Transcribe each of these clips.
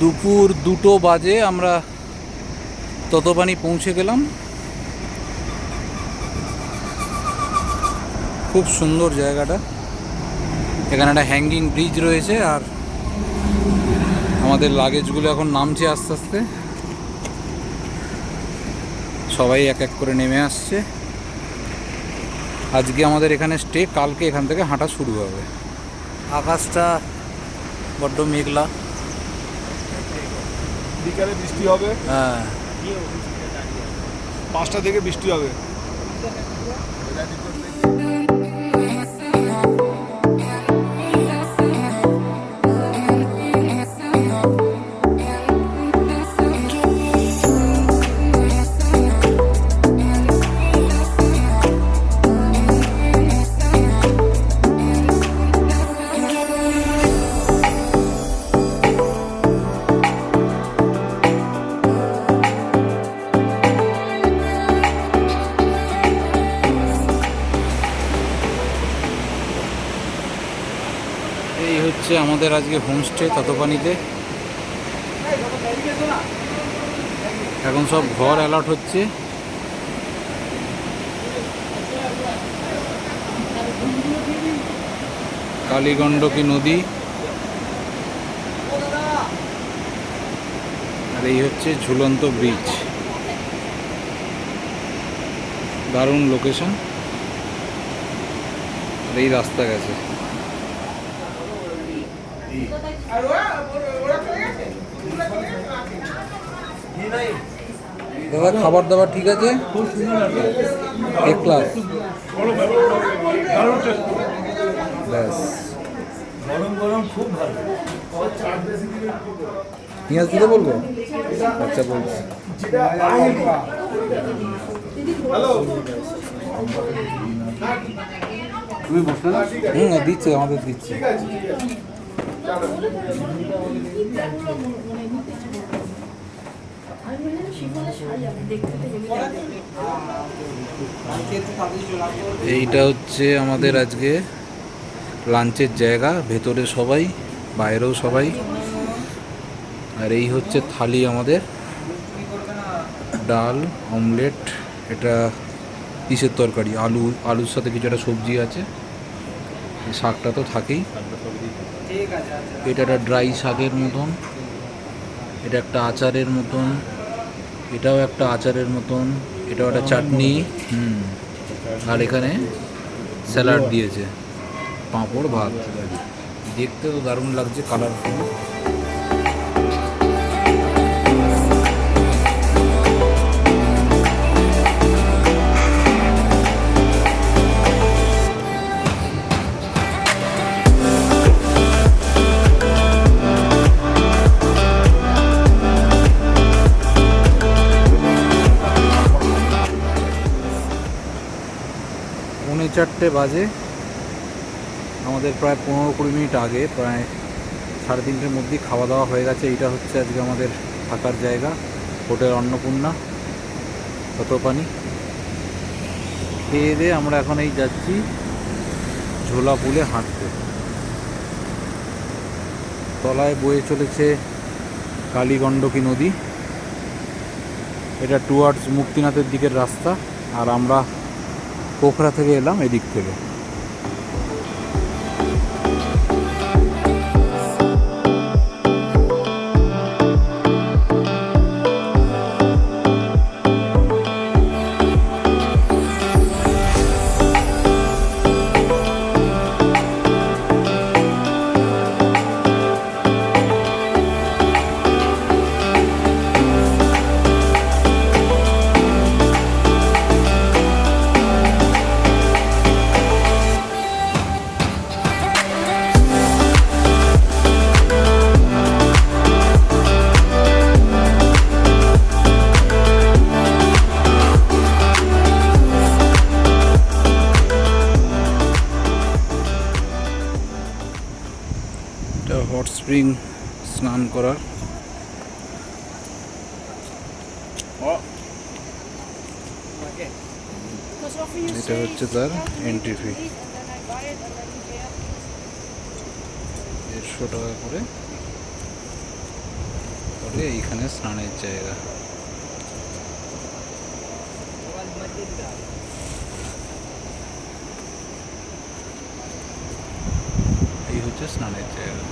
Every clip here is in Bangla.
দুপুর 2টো বাজে আমরা ততবানি পৌঁছে গেলাম। খুব সুন্দর জায়গাটা। এখানে একটা হ্যাঙ্গিং ব্রিজ রয়েছে, আর আমাদের লাগেজগুলো এখন নামছে আস্তে আস্তে। সবাই এক এক করে নেমে আসছে। আজকে আমাদের এখানে স্টে, কালকে এখান থেকে হাঁটা শুরু হবে। আকাশটা বড্ড মেঘলা। বিকালে বৃষ্টি হবে। হ্যাঁ, 5টা থেকে বৃষ্টি হবে। এই হচ্ছে আমাদের আজকে হোমস্টে ততপানিতে। এখন সব ঘর অ্যালট হচ্ছে। কালীগণ্ডকী নদী, আর এই হচ্ছে ঝুলন্ত ব্রিজ। দারুণ লোকেশন। আর এই রাস্তা গেছে। দাদা, খাবার দাবার ঠিক আছে? এক ক্লাস ব্যাস। গরম গরম খুব ভালো। পেঁয়াজ দিতে বলবো? আচ্ছা, বলছি। তুমি বসলে না? দিচ্ছে, আমাদের দিচ্ছে। এইটা হচ্ছে আমাদের আজকে লাঞ্চের জায়গা। ভেতরে সবাই, বাইরেও সবাই। আর এই হচ্ছে থালি আমাদের। ডাল, অমলেট, এটা কিসের তরকারি? আলুর সাথে কিছু একটা সবজি আছে। এই শাকটা তো থাকেই। এটা একটা ড্রাই শাকের মতন, এটা একটা আচারের মতন, এটাও একটা আচারের মতন, এটাও একটা চাটনি। আর এখানে স্যালাড দিয়েছে, পাঁপড়, ভাত। দেখতে তো দারুণ লাগছে, কালারফুল। পৌনে 4টে বাজে। আমাদের প্রায় 15-20 মিনিট আগে, প্রায় 3:30টার মধ্যেই খাওয়া দাওয়া হয়ে গেছে। এইটা হচ্ছে আজকে আমাদের থাকার জায়গা, হোটেল অন্নপূর্ণা ততপানি। খেয়ে দিয়ে আমরা এখন এই যাচ্ছি ঝোলা পুলে হাঁটতে। তলায় বয়ে চলেছে কালীগণ্ডকী নদী। এটা টুয়ার্ডস মুক্তিনাথের দিকের রাস্তা, আর আমরা পোখরা থেকে এলাম এদিক থেকে। হট স্প্রিং স্নান করার। এটা হচ্ছে তার এন্ট্রি ফি, 150 টাকা করে। বাড়িতে এইখানে স্নানের জায়গা। এই হচ্ছে স্নানের জায়গা।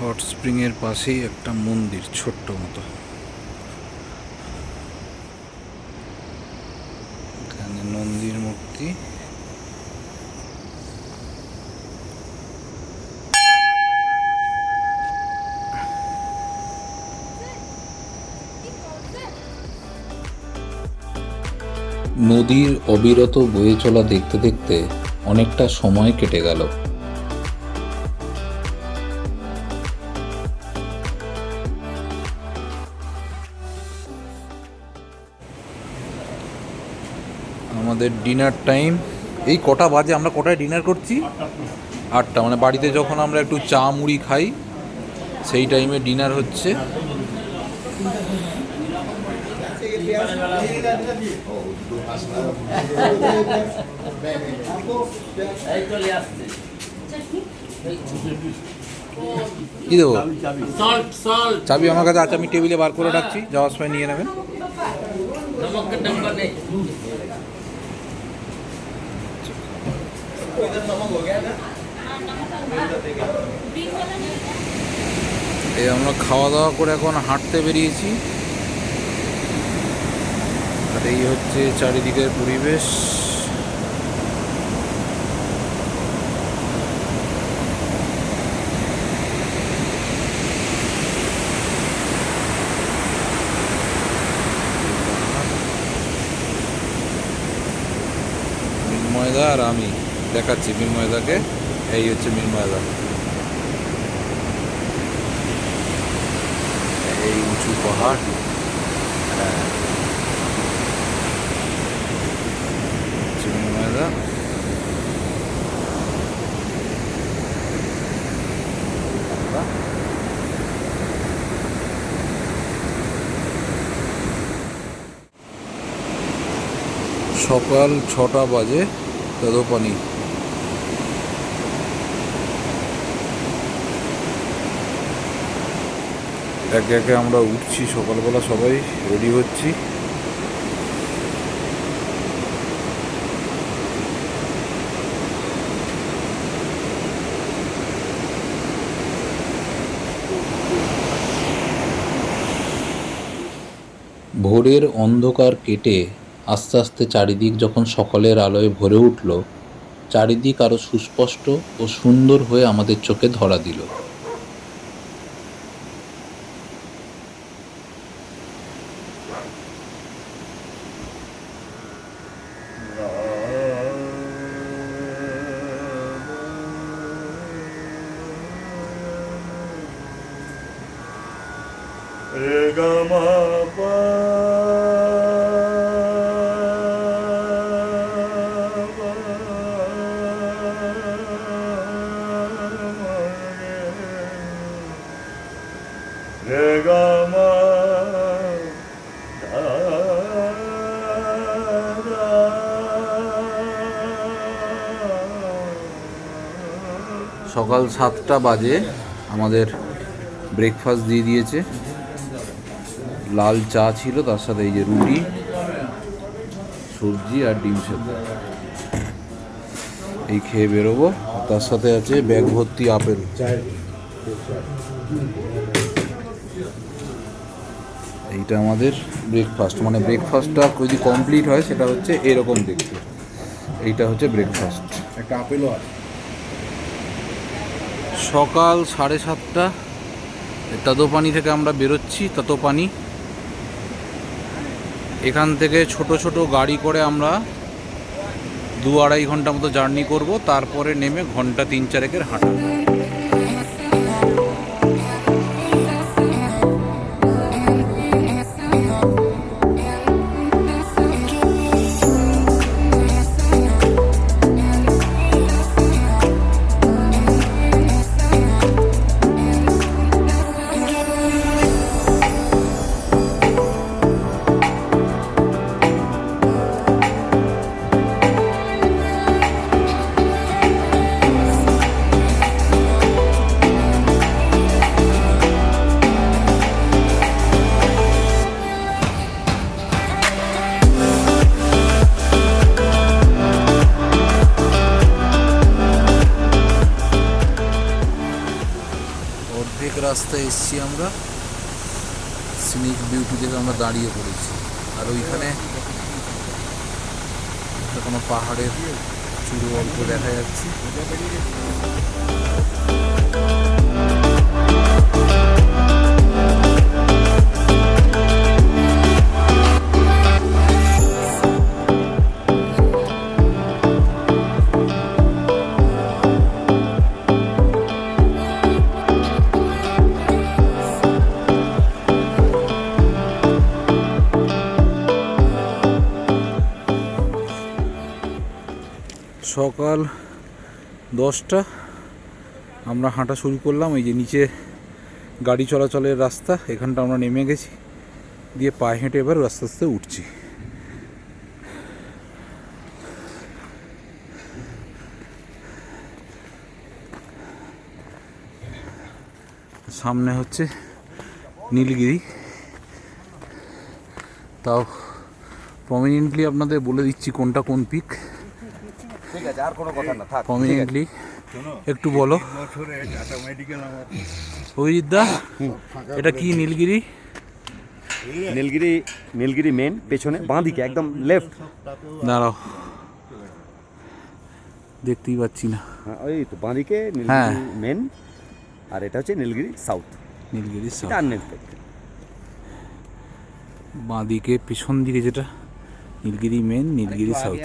হট স্প্রিং এর পাশেই একটা মন্দির ছোট্ট মতো, এখানে নন্দীর মূর্তি। নদীর অবিরত বয়ে চলা দেখতে দেখতে অনেকটা সময় কেটে গেল। আমাদের ডিনার টাইম। এই কটা বাজে? আমরা কটায় ডিনার করছি? 8টা। মানে বাড়িতে যখন আমরা একটু চা মুড়ি খাই সেই টাইমে ডিনার হচ্ছে। কি দেবো? চাবি আমার কাছে আছে, আমি টেবিলে বার করে রাখছি, যাওয়ার সময় নিয়ে নেবেন। এই আমরা খাওয়া দাওয়া করে এখন হাঁটতে বেরিয়েছি। আর এই হচ্ছে চারিদিকের পরিবেশ। মিনময়দা আর আমি দেখাচ্ছি মিনময়দাকে। এই হচ্ছে মিনময়দা। এই উঁচু পাহাড়, হ্যাঁ মিনময়দা। সকাল 6টা বাজে, তদোপানি। একে একে আমরা উঠছি, সকালবেলা সবাই রেডি হচ্ছি। ভোরের অন্ধকার কেটে আস্তে আস্তে চারিদিক যখন সকালের আলোয় ভরে উঠল, চারিদিক আরো সুস্পষ্ট ও সুন্দর হয়ে আমাদের চোখে ধরা দিল। সকাল 7টা বাজে, আমাদের ব্রেকফাস্ট দিয়ে দিয়েছে। লাল চা ছিল, তার সাথে এই যে রুটি, সবজি আর ডিম সেদ্ধ। এই খেয়ে বেরোবো। তার সাথে আছে ব্যাগ ভর্তি আপেল। এইটা আমাদের ব্রেকফাস্ট। মানে ব্রেকফাস্টটা যদি কমপ্লিট হয় সেটা হচ্ছে এরকম দেখতে। এইটা হচ্ছে ব্রেকফাস্ট। একটা আপেলও আছে। সকাল 7:30। তদোপানি থেকে আমরা বেরোচ্ছি। ততোপানি, এখান থেকে ছোট ছোট গাড়ি করে আমরা 2-2.5 ঘন্টা মতো জার্নি করব, তারপরে নেমে ঘন্টা 3-4 হাঁটা। রাস্তায় এসেছি আমরা, সিনিক বিউটি দেখে আমরা দাঁড়িয়ে পড়েছি। আর ওইখানে কোনো পাহাড়ের চূড়ো অল্প দেখা যাচ্ছে। সকাল 10টা আমরা হাঁটা শুরু করলাম। এই যে নিচে গাড়ি চলাচলের রাস্তা, এখানটা আমরা নেমে গেছি, দিয়ে পায়ে হেঁটে এবার আস্তে আস্তে উঠছি। সামনে হচ্ছে নীলগিরি। তাও প্রমিনেন্টলি আপনাদের বলে দিচ্ছি কোনটা কোন পিক। ঠিক আছে, আর কোনো কথা না, থাক। প্রমিনেন্টলি একটু বলো অভিজিৎদা, এটা কি নীলগিরি? নীলগিরি, নীলগিরি মেন পেছনে বাঁ দিকে একদম লেফট। দাঁড়াও, দেখতেই পাচ্ছি না। হ্যাঁ, ওই তো বাঁ দিকে হ্যাঁ। নীলগিরি মেন, আর এটা হচ্ছে নীলগিরি সাউথ। নীলগিরি এটা আননেম। বাঁ দিকে পিছন দিকে যেটা নীলগিরি মেন, নীলগিরি সাউথ।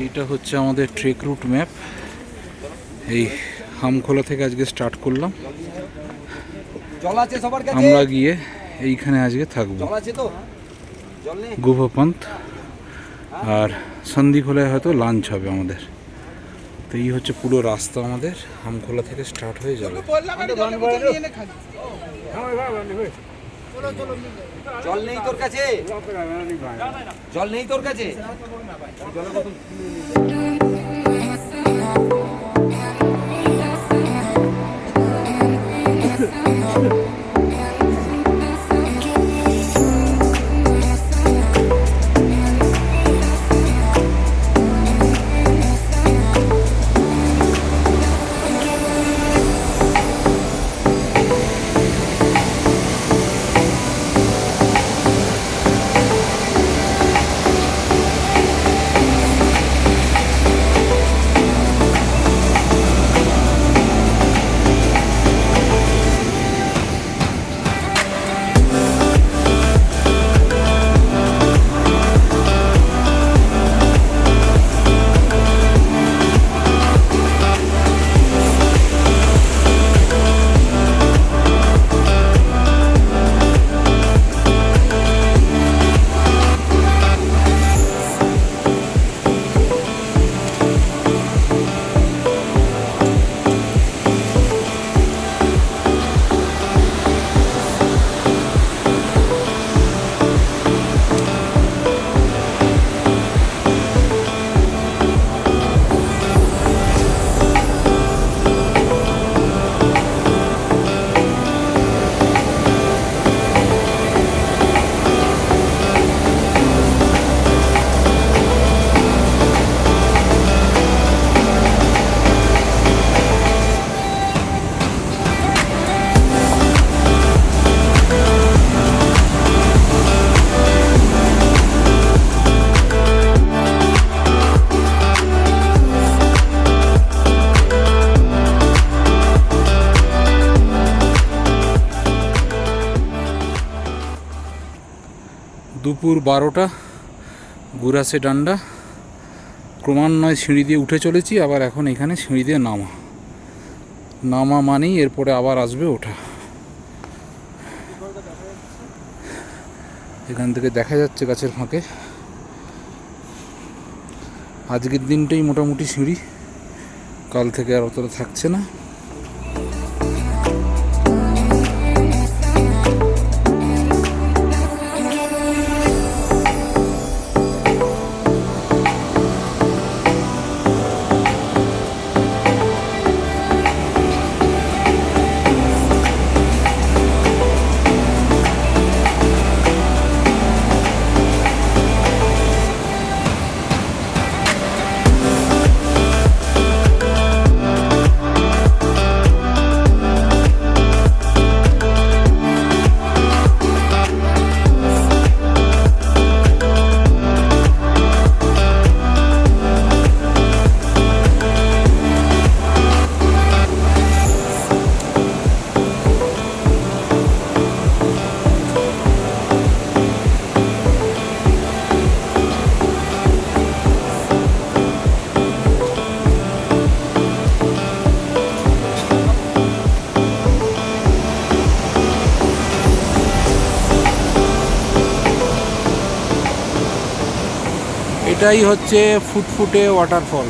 এইটা হচ্ছে আমাদের ট্রেক রুট ম্যাপ। এই হামখোলা থেকে আজকে স্টার্ট করলাম। জল আছে সবার কাছে? আমরা গিয়ে এইখানে আজকে থাকবো, জল আছে তো? জল নেই? গোপাপন্ত, আর সন্ধিখোলায় হয়তো লাঞ্চ হবে আমাদের। তো এই হচ্ছে পুরো রাস্তা আমাদের হামখোলা থেকে স্টার্ট হয়ে যাবে। জল নেই তোর কাছে? জল নেই তোর কাছে? দুপুর 12টা, গুরাসে ডান্ডা। ক্রমান্বয়ে সিঁড়ি দিয়ে উঠে চলেছি, আবার এখন এখানে সিঁড়ি দিয়ে নামা মানেই এরপরে আবার আসবে ওঠা। এখান থেকে দেখা যাচ্ছে গাছের ফাঁকে। আজকের দিনটাই মোটামুটি সিঁড়ি, কাল থেকে আর অতটা থাকছে না। এটাই হচ্ছে ফুটফুটে ওয়াটারফল।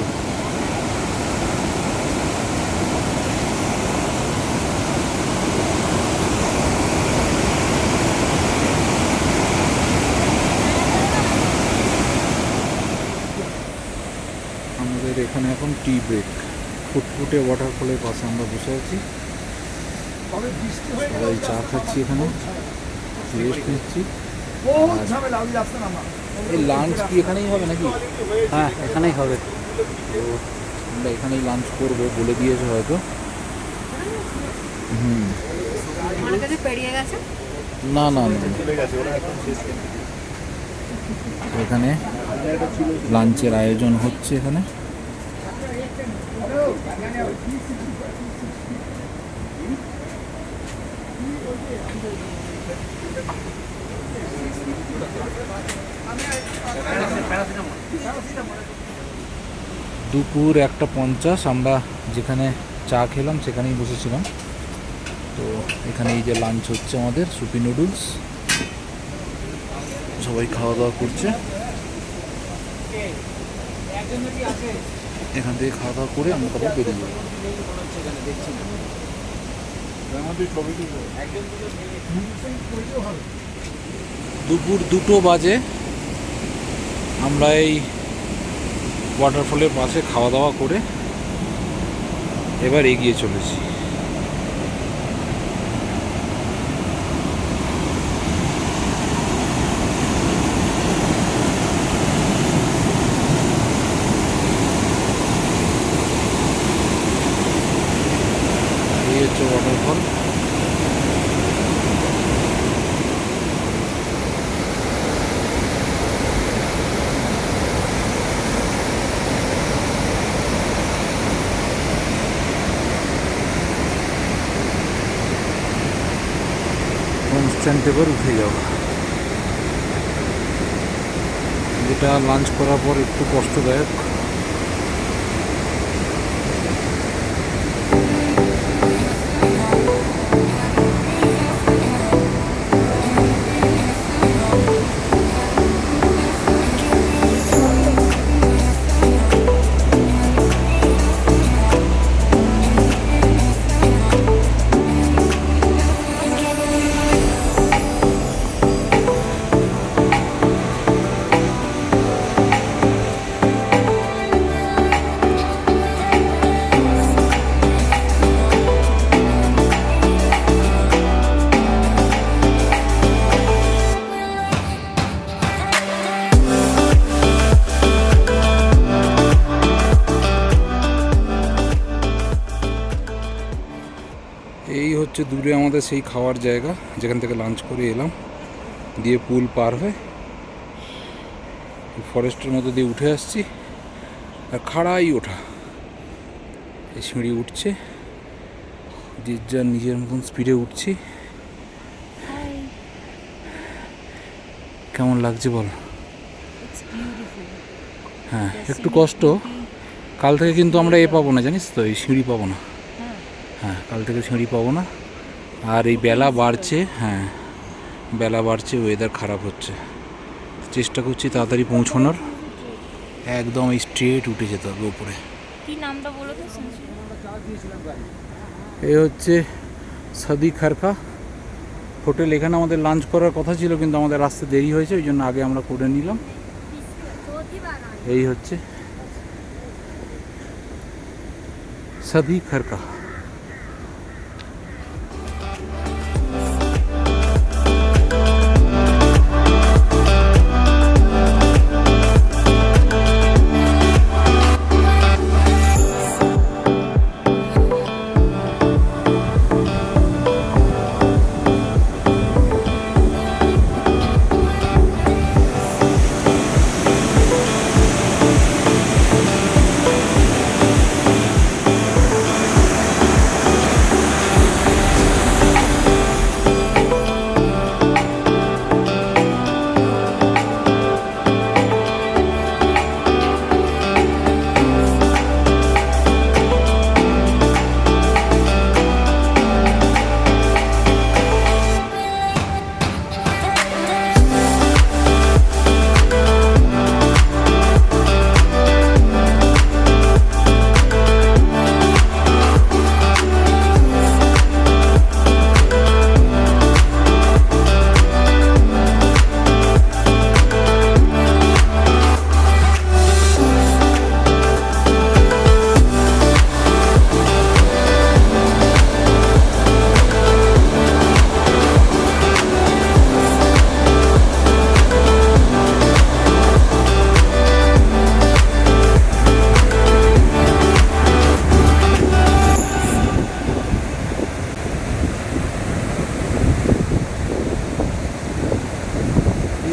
আমাদের এখানে এখন টি ব্রেক। ফুটফুটে ওয়াটারফলের পাশে আমরা বসে আছি, সবাই চা খাচ্ছি, এখানে রেস্ট নিচ্ছি। এই লাঞ্চ কি এখানেই হবে নাকি? হ্যাঁ, এখানেই হবে। তো আমরা এখানেই লাঞ্চ করবো বলে দিয়েছে হয়তো। আমার কাছে পেরিয়ে গেছে। না না না, এখানে লাঞ্চের আয়োজন হচ্ছে এখানে। দুপুর 1:50 আমরা যেখানে চা খেলাম সেখানেই বসেছিলাম। তো এখানে এই যে লাঞ্চ হচ্ছে আমাদের, সুপি নুডলস, সবাই খাওয়া দাওয়া করছে। এখান থেকে খাওয়া দাওয়া করে আমরা তারপর বেরিয়ে যাবো। দুপুর 2টো বাজে আমরা এই ওয়াটারফলের পাশে খাওয়া দাওয়া করে এবার এগিয়ে চলেছি। এই হচ্ছে ওয়াটারফল। কনস্ট্যান্ট এবার উঠে যাওয়া, যেটা লাঞ্চ করার পর একটু কষ্টদায়ক। এই হচ্ছে দূরে আমাদের সেই খাওয়ার জায়গা যেখান থেকে লাঞ্চ করে এলাম, দিয়ে পুল পার হয়ে ফরেস্টের মধ্যে দিয়ে উঠে আসছি। আর খাড়াই ওঠা, এই সিঁড়ি উঠছে, যে যার নিজের মতন স্পিডে উঠছি। কেমন লাগছে বল? হ্যাঁ, একটু কষ্ট। কাল থেকে কিন্তু আমরা পাবো না, জানিস তো, এই সিঁড়ি পাবো না। হ্যাঁ, কাল থেকে সিঁড়ি পাবো না। আর এই বেলা বাড়ছে, হ্যাঁ বেলা বাড়ছে, ওয়েদার খারাপ হচ্ছে। চেষ্টা করছি তাড়াতাড়ি পৌঁছানোর। একদম এই স্ট্রেট উঠে যেতে হবে উপরে। কি নামটা বলো তো? এই হচ্ছে সাদি খারকা হোটেল। এখানে আমাদের লাঞ্চ করার কথা ছিল, কিন্তু আমাদের আসতে দেরি হয়েছে, ওই জন্য আগে আমরা করে নিলাম। এই হচ্ছে সাদি খারকা।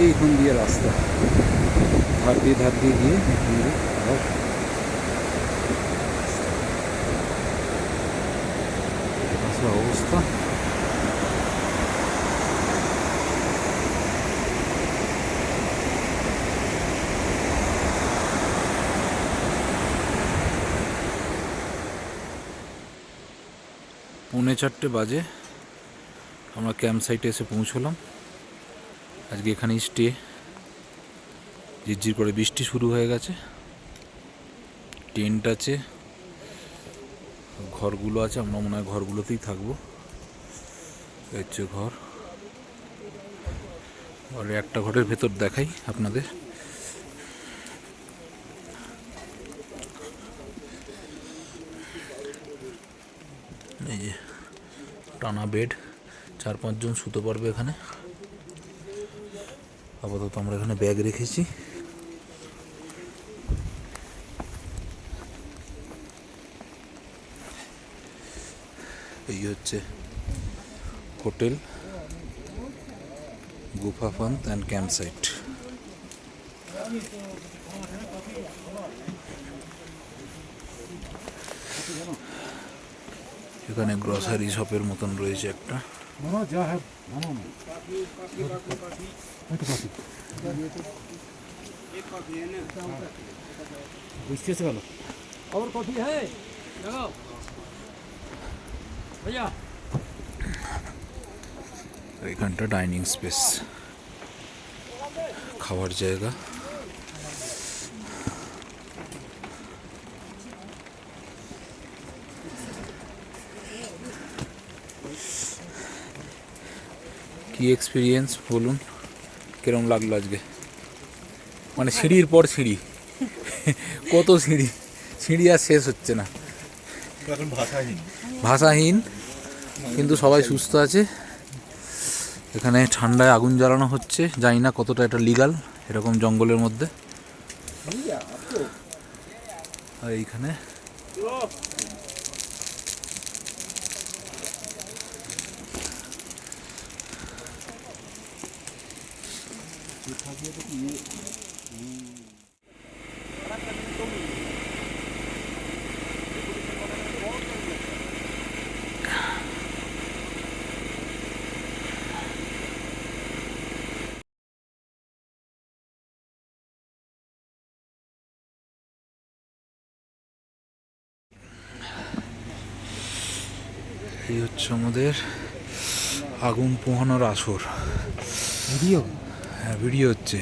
এইখান দিয়ে রাস্তা ধার দিয়ে গিয়ে এখান দিয়ে আবার রাস্তার অবস্থা। পৌনে 4টে বাজে আমরা ক্যাম্প সাইটে এসে পৌঁছলাম। আজকে এখানেই স্টে। ঝিরঝির করে বৃষ্টি শুরু হয়ে গেছে। টেন্ট আছে, ঘরগুলো আছে, আমরা মনে হয় ঘরগুলোতেই থাকবো। এই হচ্ছে ঘর। আর একটা ঘরের ভেতর দেখাই আপনাদের। এই যে টানা বেড, 4-5 জন শুতে পারবে এখানে। আপাতত আমরা এখানে ব্যাগ রেখেছি। এই হচ্ছে hotel Gufa fun and camp site. এখানে গ্রসারি শপের মতন রয়েছে একটা। এখানটা ডাইনিং স্পেস, খাওয়ার জায়গা। কি এক্সপিরিয়েন্স বলুন, কিরম লাগলো আজকে? মানে সিঁড়ির পর সিঁড়ি, কত সিঁড়ি, সিঁড়ি আর শেষ হচ্ছে না। ভাষাহীন, কিন্তু সবাই সুস্থ আছে। এখানে ঠান্ডায় আগুন জ্বালানো হচ্ছে, জানি না কতটা এটা লিগাল এরকম জঙ্গলের মধ্যে। আর এইখানে এই হচ্ছে আমাদের আগুন পোহানোর আসর। ভিডিও? হ্যাঁ, ভিডিও হচ্ছে।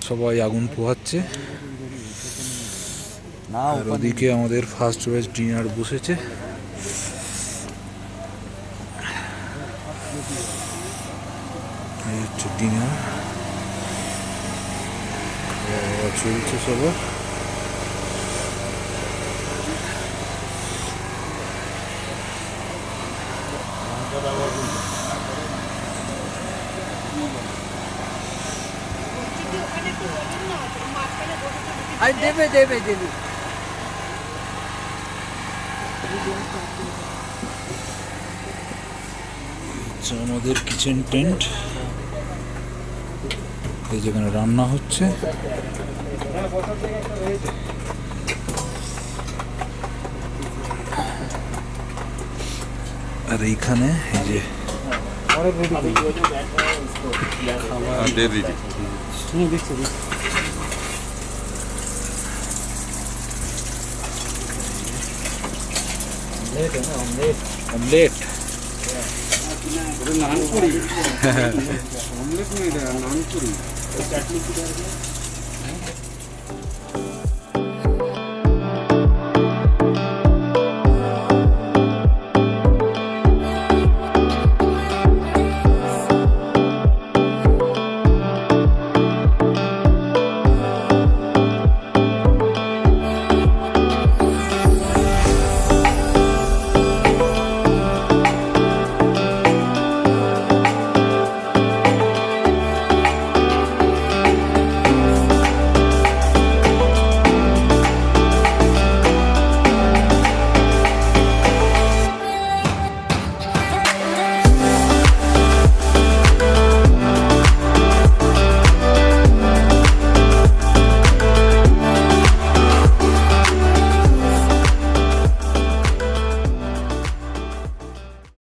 সবাই আগুন পোহাচ্ছে। আর ওদিকে আমাদের ফার্স্ট ওয়েজ ডিনার বসেছে। এই হচ্ছে ডিনার চলছে সবার। দেবে আমাদের কিচেন টেন্ট, এই যেখানে রান্না হচ্ছে। আর এইখানে এই যে অমলেট। নানপুরি, অমলেট নয়, নানপুরি।